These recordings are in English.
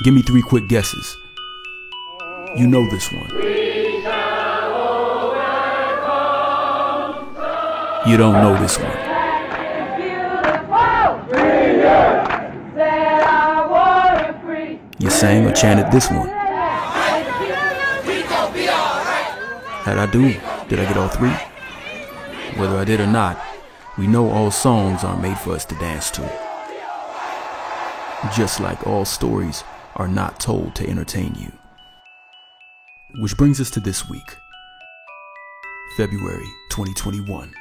Give me 3 quick guesses. You know this one. You don't know this one. You sang or chanted this one. How'd I do? Did I get all 3? Whether I did or not, we know all songs aren't made for us to dance to. Just like all stories are not told to entertain you. Which brings us to this week. February 2021.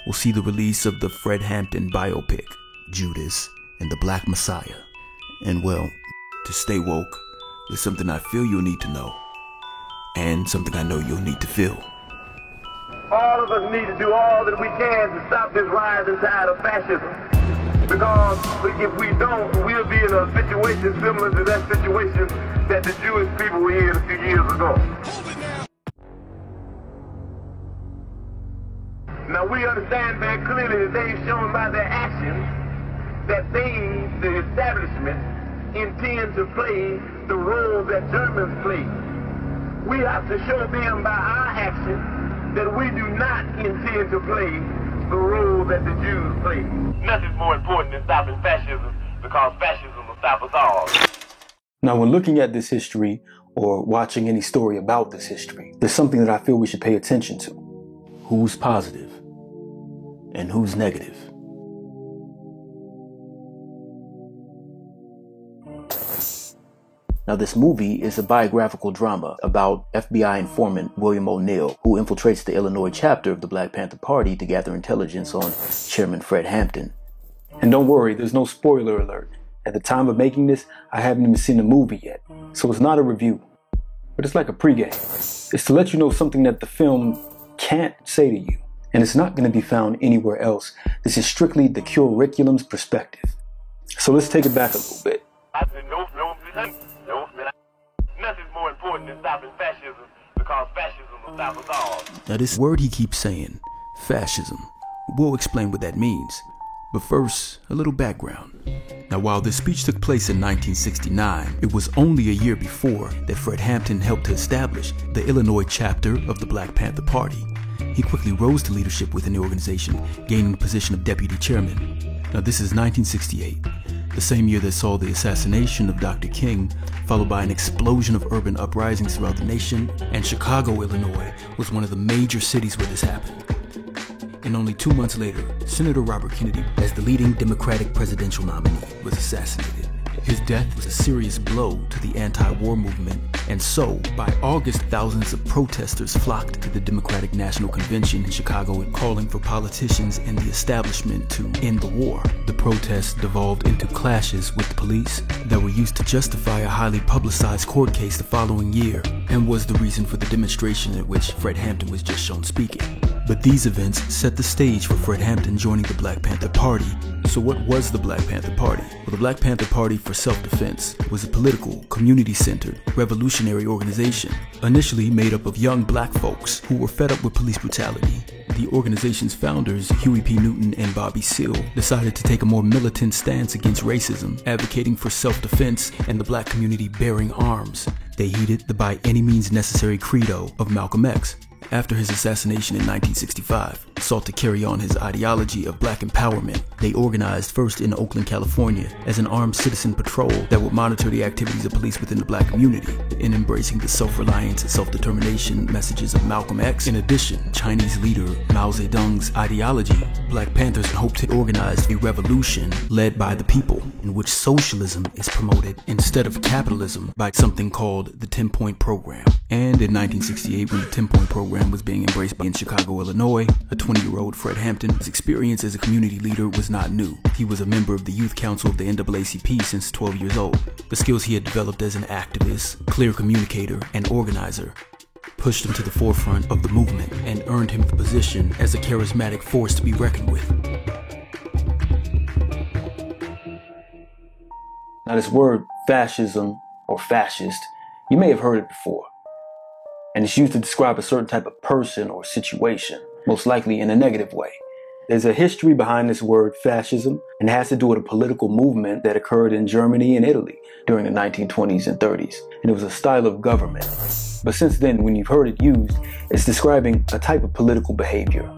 We'll see the release of the Fred Hampton biopic, Judas and the Black Messiah. And well, to stay woke, there's something I feel you'll need to know. And something I know you'll need to feel. All of us need to do all that we can to stop this rising tide of fascism. Because if we don't, we'll be in a situation similar to that situation that the Jewish people were in a few years ago. Now we understand very clearly that they've shown by their actions that they, the establishment, intend to play the role that Germans played. We have to show them by our actions that we do not intend to play the role that the Jews played. Nothing's more important than stopping fascism, because fascism will stop us all. Now, when looking at this history or watching any story about this history, there's something that I feel we should pay attention to. Who's positive and who's negative? Now, this movie is a biographical drama about FBI informant William O'Neill, who infiltrates the Illinois chapter of the Black Panther Party to gather intelligence on Chairman Fred Hampton. And don't worry, there's no spoiler alert. At the time of making this, I haven't even seen the movie yet, so it's not a review, but it's like a pregame. It's to let you know something that the film can't say to you, and it's not going to be found anywhere else. This is strictly the curriculum's perspective. So let's take it back a little bit. Nothing's more important than stopping fascism, because fascism will stop us all. Now this word he keeps saying, fascism, we'll explain what that means. But first, a little background. Now while this speech took place in 1969, it was only a year before that Fred Hampton helped to establish the Illinois chapter of the Black Panther Party. He quickly rose to leadership within the organization, gaining the position of deputy chairman. Now this is 1968. The same year that saw the assassination of Dr. King, followed by an explosion of urban uprisings throughout the nation, and Chicago, Illinois, was one of the major cities where this happened. And only 2 months later, Senator Robert Kennedy, as the leading Democratic presidential nominee, was assassinated. His death was a serious blow to the anti-war movement, and so, by August, thousands of protesters flocked to the Democratic National Convention in Chicago, calling for politicians and the establishment to end the war. The protests devolved into clashes with the police that were used to justify a highly publicized court case the following year, and was the reason for the demonstration at which Fred Hampton was just shown speaking. But these events set the stage for Fred Hampton joining the Black Panther Party. So what was the Black Panther Party? Well, the Black Panther Party for Self-Defense was a political, community-centered, revolutionary organization, initially made up of young black folks who were fed up with police brutality. The organization's founders, Huey P. Newton and Bobby Seale, decided to take a more militant stance against racism, advocating for self-defense and the black community bearing arms. They heeded the by any means necessary credo of Malcolm X. After his assassination in 1965, sought to carry on his ideology of black empowerment. They organized first in Oakland, California, as an armed citizen patrol that would monitor the activities of police within the black community, in embracing the self-reliance and self-determination messages of Malcolm X. In addition, Chinese leader Mao Zedong's ideology, Black Panthers hoped to organize a revolution led by the people, in which socialism is promoted instead of capitalism by something called the 10-Point Program. And in 1968, when the 10-Point Program was being embraced in Chicago, Illinois, a 20-year-old Fred Hampton's experience as a community leader was not new. He was a member of the Youth Council of the NAACP since 12 years old. The skills he had developed as an activist, clear communicator, and organizer pushed him to the forefront of the movement and earned him the position as a charismatic force to be reckoned with. Now this word fascism or fascist, you may have heard it before. And it's used to describe a certain type of person or situation, most likely in a negative way. There's a history behind this word fascism, and it has to do with a political movement that occurred in Germany and Italy during the 1920s and 30s. And it was a style of government. But since then, when you've heard it used, it's describing a type of political behavior.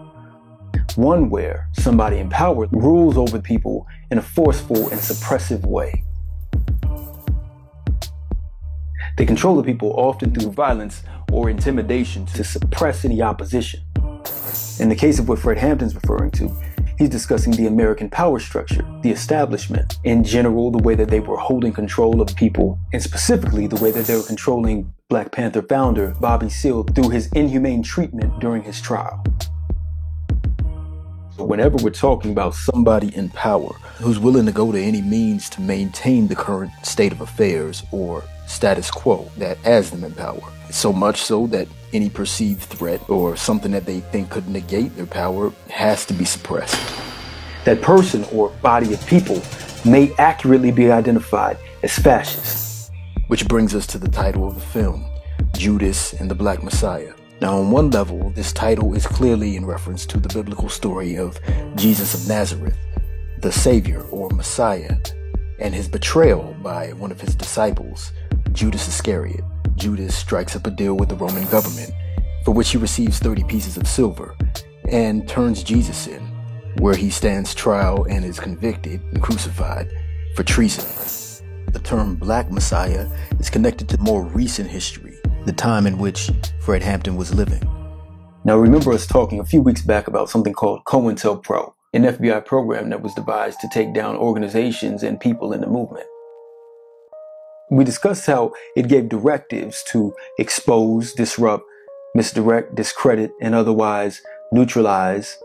One where somebody in power rules over people in a forceful and suppressive way. They control the people often through violence or intimidation to suppress any opposition. In the case of what Fred Hampton's referring to, he's discussing the American power structure, the establishment, in general, the way that they were holding control of people, and specifically the way that they were controlling Black Panther founder Bobby Seale through his inhumane treatment during his trial. Whenever we're talking about somebody in power who's willing to go to any means to maintain the current state of affairs or status quo that has them in power, so much so that any perceived threat or something that they think could negate their power has to be suppressed. That person or body of people may accurately be identified as fascists. Which brings us to the title of the film, Judas and the Black Messiah. Now, on one level, this title is clearly in reference to the biblical story of Jesus of Nazareth, the Savior or Messiah, and his betrayal by one of his disciples, Judas Iscariot. Judas strikes up a deal with the Roman government, for which he receives 30 pieces of silver, and turns Jesus in, where he stands trial and is convicted and crucified for treason. The term Black Messiah is connected to more recent history, the time in which Fred Hampton was living. Now, remember us talking a few weeks back about something called COINTELPRO, an FBI program that was devised to take down organizations and people in the movement. We discussed how it gave directives to expose, disrupt, misdirect, discredit, and otherwise neutralize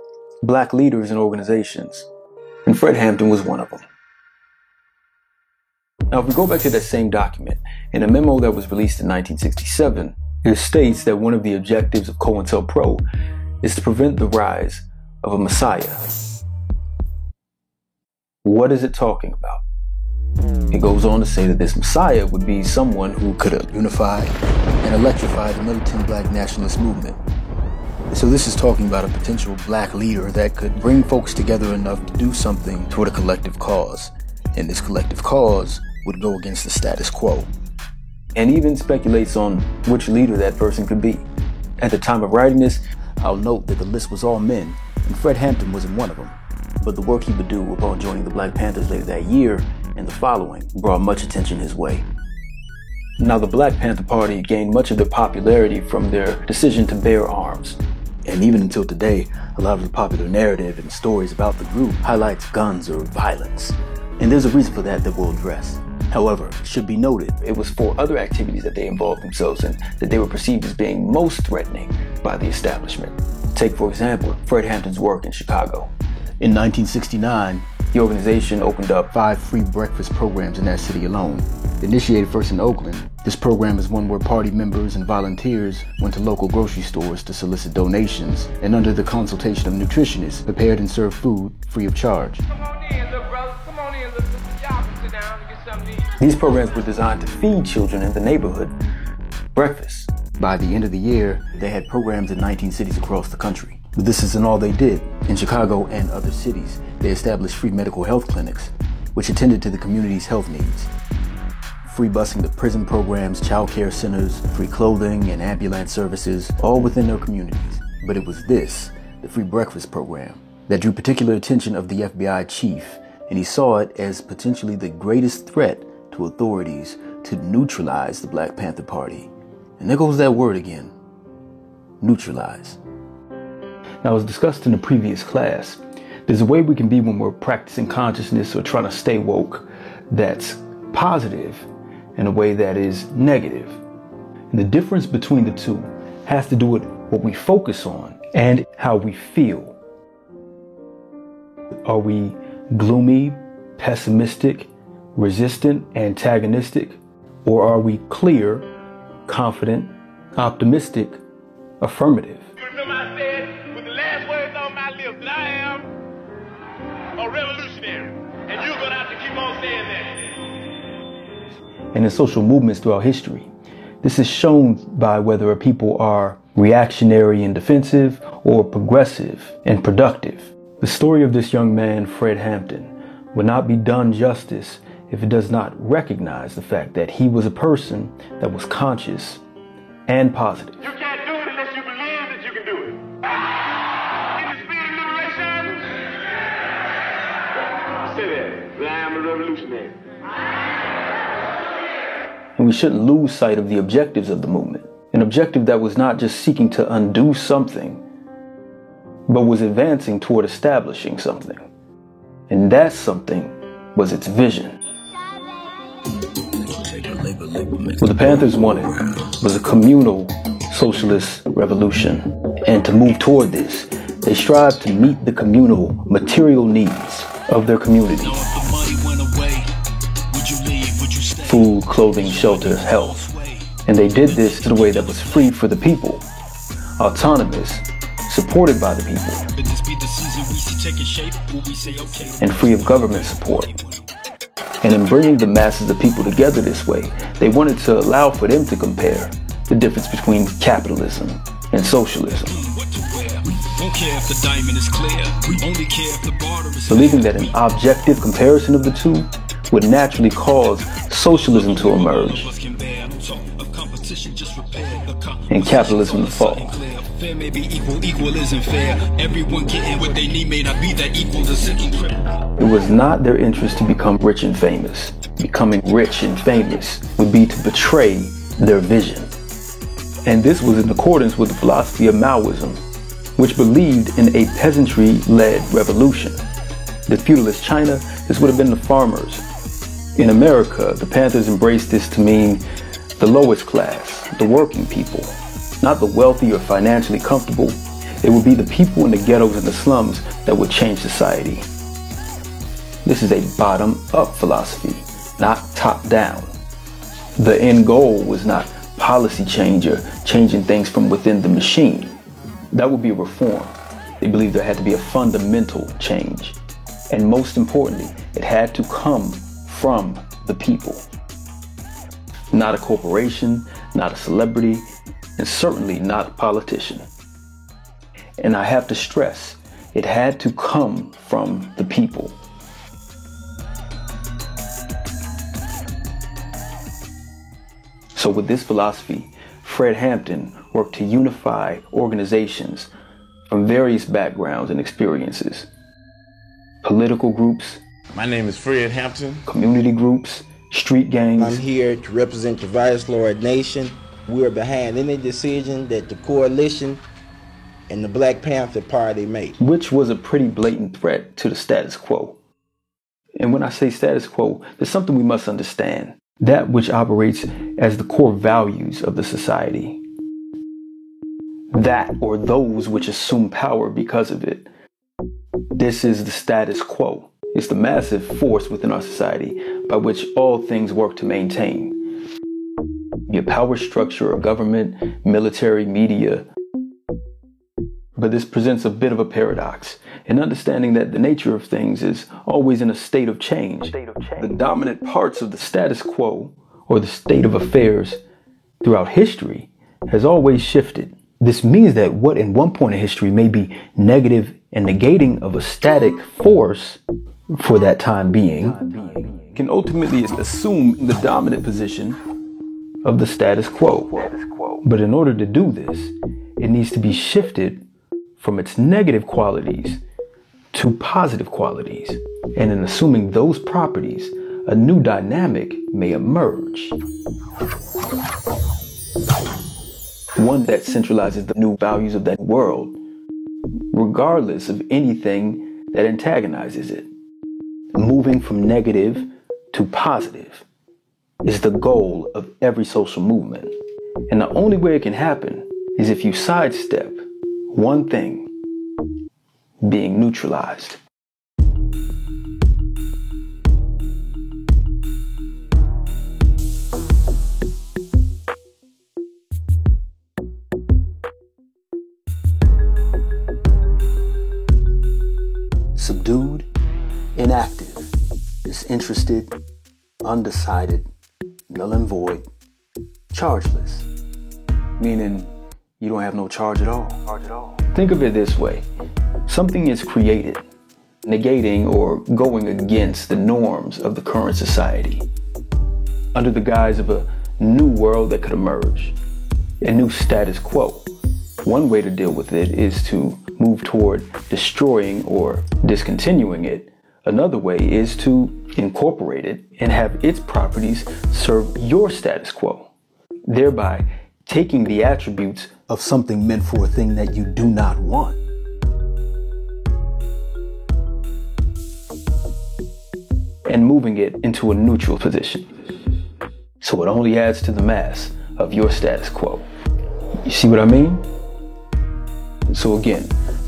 Black leaders and organizations. And Fred Hampton was one of them. Now, if we go back to that same document, in a memo that was released in 1967, it states that one of the objectives of COINTELPRO is to prevent the rise of a Messiah. What is it talking about? It goes on to say that this Messiah would be someone who could unify and electrify the militant Black nationalist movement. So this is talking about a potential Black leader that could bring folks together enough to do something toward a collective cause. And this collective cause would go against the status quo. And even speculates on which leader that person could be. At the time of writing this, I'll note that the list was all men, and Fred Hampton wasn't one of them. But the work he would do upon joining the Black Panthers later that year and the following brought much attention his way. Now, the Black Panther Party gained much of their popularity from their decision to bear arms. And even until today, a lot of the popular narrative and stories about the group highlights guns or violence. And there's a reason for that we'll address. However, it should be noted, it was for other activities that they involved themselves in that they were perceived as being most threatening by the establishment. Take, for example, Fred Hampton's work in Chicago. In 1969, the organization opened up 5 free breakfast programs in that city alone. Initiated first in Oakland, this program is one where party members and volunteers went to local grocery stores to solicit donations, and under the consultation of nutritionists, prepared and served food free of charge. Come on in, little brother. Come on in, little sister. Y'all can sit down and get something to eat. These programs were designed to feed children in the neighborhood breakfast. By the end of the year, they had programs in 19 cities across the country. But this isn't all they did. In Chicago and other cities, they established free medical health clinics, which attended to the community's health needs. Free busing to prison programs, child care centers, free clothing, and ambulance services, all within their communities. But it was this, the free breakfast program, that drew particular attention of the FBI chief, and he saw it as potentially the greatest threat to authorities to neutralize the Black Panther Party. And there goes that word again, neutralize. Now, as discussed in the previous class, there's a way we can be when we're practicing consciousness or trying to stay woke that's positive and a way that is negative. And the difference between the two has to do with what we focus on and how we feel. Are we gloomy, pessimistic, resistant, antagonistic? Or are we clear, confident, optimistic, affirmative? You remember I said with the last words on my lips that I am a revolutionary. And you're going to have to keep on saying that. And in social movements throughout history, this is shown by whether people are reactionary and defensive or progressive and productive. The story of this young man, Fred Hampton, would not be done justice if it does not recognize the fact that he was a person that was conscious and positive. You can't do it unless you believe that you can do it. In the spirit of liberation, say that I am a revolutionary. And we shouldn't lose sight of the objectives of the movement. An objective that was not just seeking to undo something, but was advancing toward establishing something. And that something was its vision. What the Panthers wanted was a communal socialist revolution. And to move toward this, they strived to meet the communal material needs of their community. Food, clothing, shelter, health. And they did this in a way that was free for the people, autonomous, supported by the people, and free of government support. And in bringing the masses of people together this way, they wanted to allow for them to compare the difference between capitalism and socialism. Believing that an objective comparison of the two would naturally cause socialism to emerge and capitalism to fall. It was not their interest to become rich and famous. Becoming rich and famous would be to betray their vision. And this was in accordance with the philosophy of Maoism, which believed in a peasantry-led revolution. The feudalist China, this would have been the farmers. In America, the Panthers embraced this to mean the lowest class, the working people, not the wealthy or financially comfortable. It would be the people in the ghettos and the slums that would change society. This is a bottom-up philosophy, not top-down. The end goal was not policy change or changing things from within the machine. That would be reform. They believed there had to be a fundamental change. And most importantly, it had to come from the people. Not a corporation, not a celebrity, and certainly not a politician. And I have to stress, it had to come from the people. So with this philosophy, Fred Hampton worked to unify organizations from various backgrounds and experiences. Political groups. My name is Fred Hampton. Community groups, street gangs. I'm here to represent the Vice Lord Nation. We are behind any decision that the coalition and the Black Panther Party make. Which was a pretty blatant threat to the status quo. And when I say status quo, there's something we must understand. That which operates as the core values of the society. That or those which assume power because of it. This is the status quo. It's the massive force within our society by which all things work to maintain. Your power structure of government, military, media. But this presents a bit of a paradox in understanding that the nature of things is always in a state of change. The dominant parts of the status quo, or the state of affairs throughout history, has always shifted. This means that what in one point in history may be negative and negating of a static force for that time being can ultimately assume the dominant position of the status quo. But in order to do this, it needs to be shifted from its negative qualities to positive qualities. And in assuming those properties, a new dynamic may emerge. One that centralizes the new values of that world, regardless of anything that antagonizes it. Moving from negative to positive is the goal of every social movement. And the only way it can happen is if you sidestep one thing being neutralized. Subdued, inactive, disinterested, undecided, null and void, chargeless, meaning you don't have no charge at all. Think of it this way. Something is created negating or going against the norms of the current society, under the guise of a new world that could emerge, a new status quo. One way to deal with it is to move toward destroying or discontinuing it. Another way is to incorporate it and have its properties serve your status quo, thereby taking the attributes of something meant for a thing that you do not want. And moving it into a neutral position. So it only adds to the mass of your status quo. You see what I mean? So again,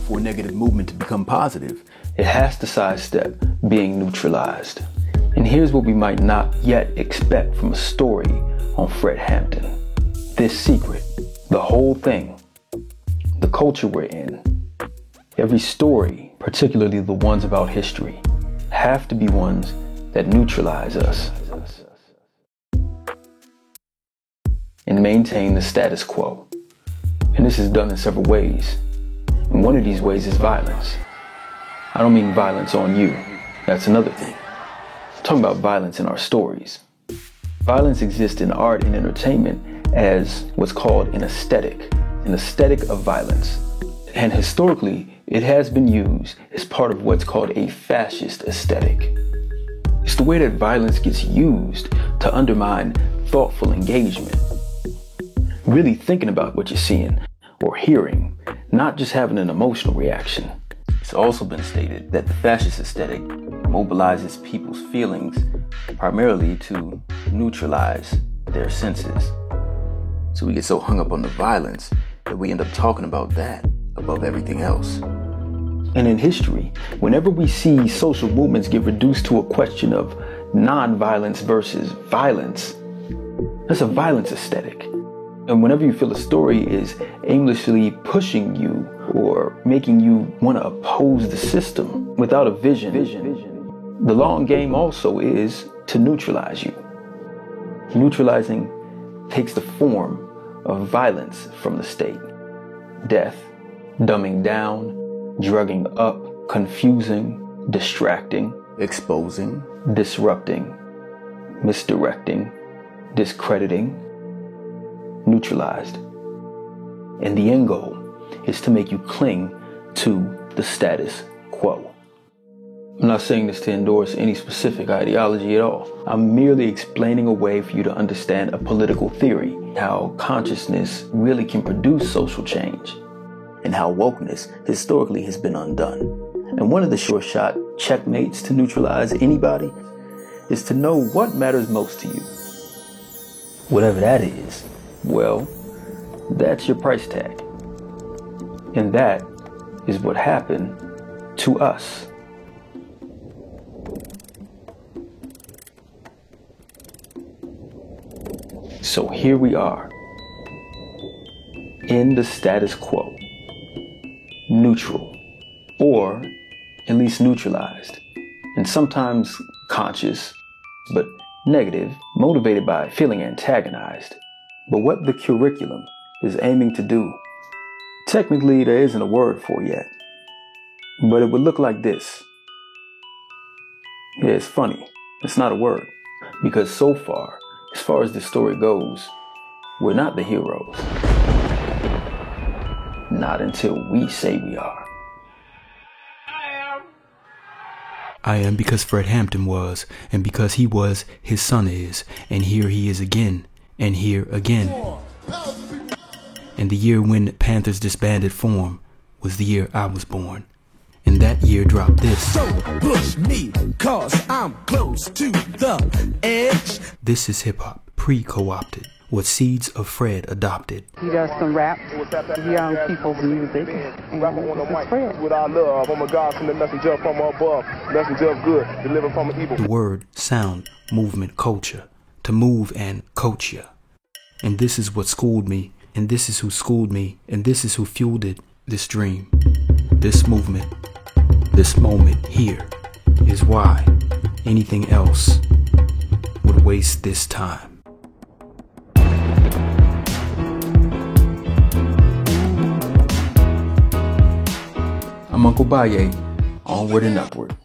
for a negative movement to become positive, it has to sidestep being neutralized. And here's what we might not yet expect from a story on Fred Hampton. This secret, the whole thing, the culture we're in, every story, particularly the ones about history, have to be ones that neutralize us and maintain the status quo. And this is done in several ways. And one of these ways is violence. I don't mean violence on you. That's another thing. I'm talking about violence in our stories. Violence exists in art and entertainment as what's called an aesthetic of violence. And historically, it has been used as part of what's called a fascist aesthetic. It's the way that violence gets used to undermine thoughtful engagement. Really thinking about what you're seeing or hearing, not just having an emotional reaction. It's also been stated that the fascist aesthetic mobilizes people's feelings primarily to neutralize their senses. So we get so hung up on the violence that we end up talking about that above everything else. And in history, whenever we see social movements get reduced to a question of non-violence versus violence, that's a violence aesthetic. And whenever you feel a story is aimlessly pushing you or making you want to oppose the system without a vision, the long game also is to neutralize you. Neutralizing takes the form of violence from the state. Death, dumbing down, drugging up, confusing, distracting, exposing, disrupting, misdirecting, discrediting, neutralized. And the end goal is to make you cling to the status quo. I'm not saying this to endorse any specific ideology at all. I'm merely explaining a way for you to understand a political theory, how consciousness really can produce social change, and how wokeness historically has been undone. And one of the sure shot checkmates to neutralize anybody is to know what matters most to you. Whatever that is, well, that's your price tag. And that is what happened to us. So here we are, in the status quo, neutral, or at least neutralized, and sometimes conscious, but negative, motivated by feeling antagonized. But what the curriculum is aiming to do, technically there isn't a word for yet, but it would look like this. Yeah, it's funny, it's not a word, because so far as the story goes, we're not the heroes. Not until we say we are. I am because Fred Hampton was, and because he was, his son is, and here he is again, and here again. And the year when Panthers disbanded form was the year I was born. And that year dropped this. So push me, cause I'm close to the edge. This is hip-hop, pre-co-opted, what seeds of Fred adopted. He does some rap, young people's music, and this is Fred. With our love, I'm a God from the messenger from above, messenger of good, delivered from evil. The word, sound, movement, culture, to move and coach ya. And this is what schooled me, and this is who schooled me, and this is who fueled it, this dream, this movement, this moment here is why anything else would waste this time. I'm Uncle Baye, onward and upward.